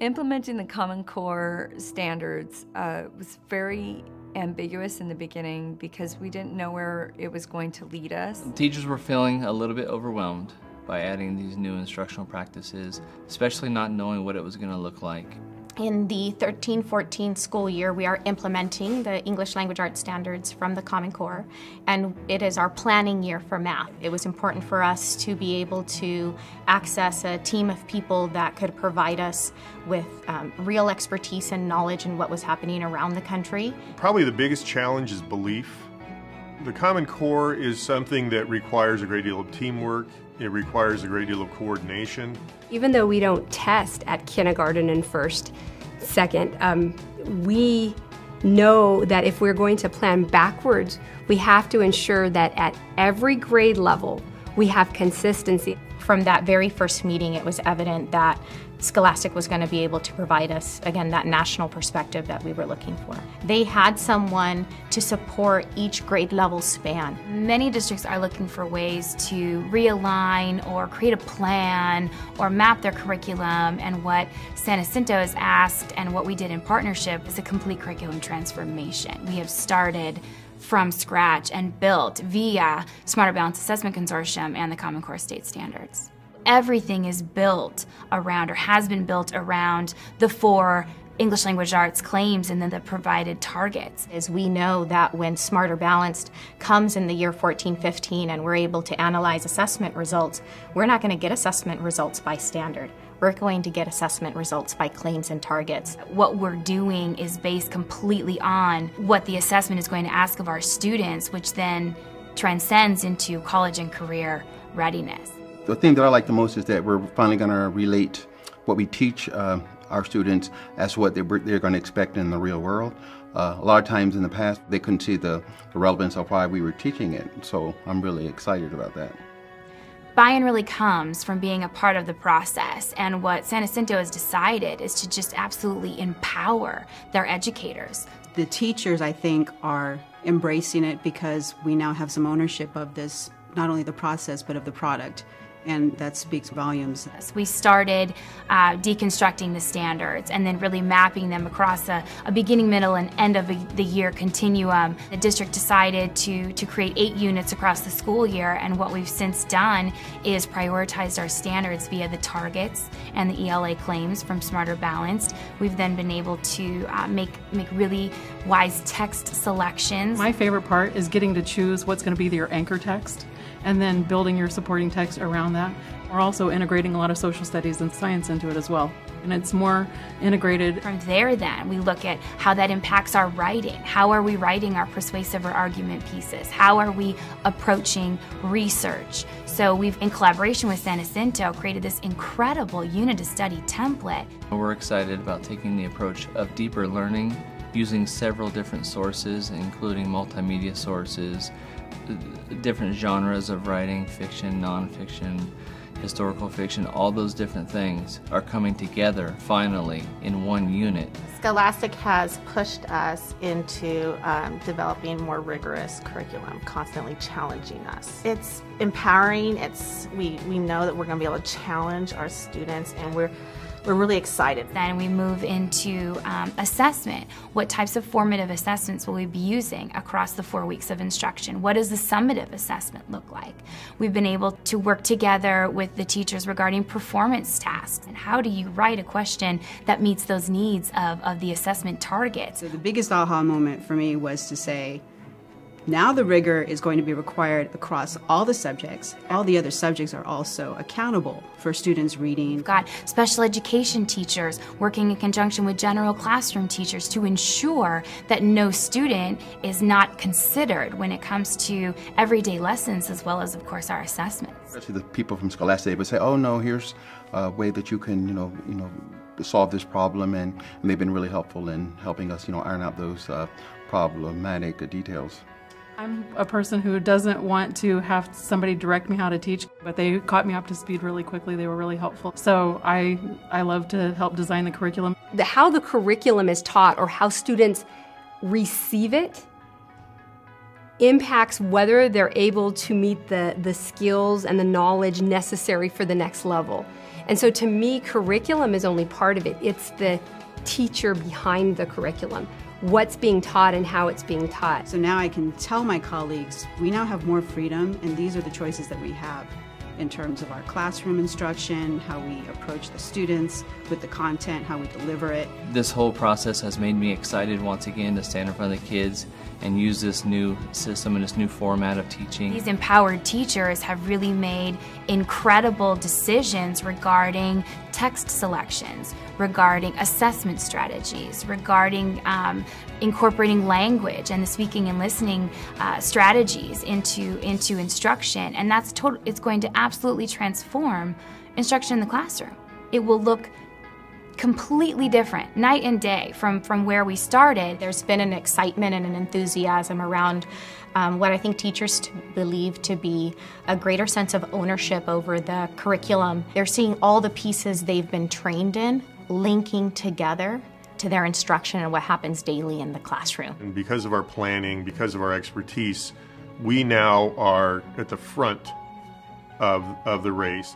Implementing the Common Core standards was very ambiguous in the beginning because we didn't know where it was going to lead us. Teachers were feeling a little bit overwhelmed by adding these new instructional practices, especially not knowing what it was going to look like. In the 13-14 school year, we are implementing the English Language Arts standards from the Common Core, and it is our planning year for math. It was important for us to be able to access a team of people that could provide us with real expertise and knowledge in what was happening around the country. Probably the biggest challenge is belief. The Common Core is something that requires a great deal of teamwork. It requires a great deal of coordination. Even though we don't test at kindergarten and first, second, we know that if we're going to plan backwards, we have to ensure that at every grade level, we have consistency. From that very first meeting, it was evident that Scholastic was going to be able to provide us, again, that national perspective that we were looking for. They had someone to support each grade level span. Many districts are looking for ways to realign or create a plan or map their curriculum, and what San Jacinto has asked and what we did in partnership is a complete curriculum transformation. We have started from scratch and built via Smarter Balanced Assessment Consortium and the Common Core State Standards. Everything is built around, or has been built around, the 4 English Language Arts claims and then the provided targets. As we know that when Smarter Balanced comes in the year 14-15 and we're able to analyze assessment results, we're not going to get assessment results by standard. We're going to get assessment results by claims and targets. What we're doing is based completely on what the assessment is going to ask of our students, which then transcends into college and career readiness. The thing that I like the most is that we're finally going to relate what we teach our students as what they're going to expect in the real world. A lot of times in the past, they couldn't see the relevance of why we were teaching it, so I'm really excited about that. Buy-in really comes from being a part of the process, and what San Jacinto has decided is to just absolutely empower their educators. The teachers, I think, are embracing it because we now have some ownership of this, not only the process, but of the product. And that speaks volumes. We started deconstructing the standards and then really mapping them across a beginning, middle, and end of the year continuum. The district decided to create 8 units across the school year, and what we've since done is prioritized our standards via the targets and the ELA claims from Smarter Balanced. We've then been able to make really wise text selections. My favorite part is getting to choose what's going to be your anchor text, and then building your supporting text around that. We're also integrating a lot of social studies and science into it as well, and it's more integrated. From there then, we look at how that impacts our writing. How are we writing our persuasive or argument pieces? How are we approaching research? So we've, in collaboration with San Jacinto, created this incredible unit of study template. We're excited about taking the approach of deeper learning, using several different sources, including multimedia sources, different genres of writing, fiction, nonfiction, historical fiction. All those different things are coming together finally in one unit. Scholastic has pushed us into developing more rigorous curriculum, constantly challenging us. It's empowering. We know that we're going to be able to challenge our students, and we're really excited. Then we move into assessment. What types of formative assessments will we be using across the 4 weeks of instruction? What does the summative assessment look like? We've been able to work together with the teachers regarding performance tasks, and how do you write a question that meets those needs of the assessment targets. So the biggest aha moment for me was to say, now the rigor is going to be required across all the subjects. All the other subjects are also accountable for students reading. We've got special education teachers working in conjunction with general classroom teachers to ensure that no student is not considered when it comes to everyday lessons, as well as, of course, our assessments. Especially the people from Scholastic would say, "Oh no, here's a way that you can, solve this problem," and they've been really helpful in helping us, iron out those problematic details. I'm a person who doesn't want to have somebody direct me how to teach, but they caught me up to speed really quickly. They were really helpful. So I love to help design the curriculum. How the curriculum is taught or how students receive it impacts whether they're able to meet the skills and the knowledge necessary for the next level. And so to me, curriculum is only part of it. It's the teacher behind the curriculum, what's being taught and how it's being taught. So now I can tell my colleagues, we now have more freedom, and these are the choices that we have in terms of our classroom instruction, how we approach the students with the content, how we deliver it. This whole process has made me excited once again to stand in front of the kids and use this new system and this new format of teaching. These empowered teachers have really made incredible decisions regarding text selections, regarding assessment strategies, regarding incorporating language and the speaking and listening strategies into instruction, and it's going to absolutely transform instruction in the classroom. It will look completely different, night and day from where we started. There's been an excitement and an enthusiasm around what I think teachers believe to be a greater sense of ownership over the curriculum. They're seeing all the pieces they've been trained in linking together to their instruction and what happens daily in the classroom. And because of our planning, because of our expertise, we now are at the front of the race.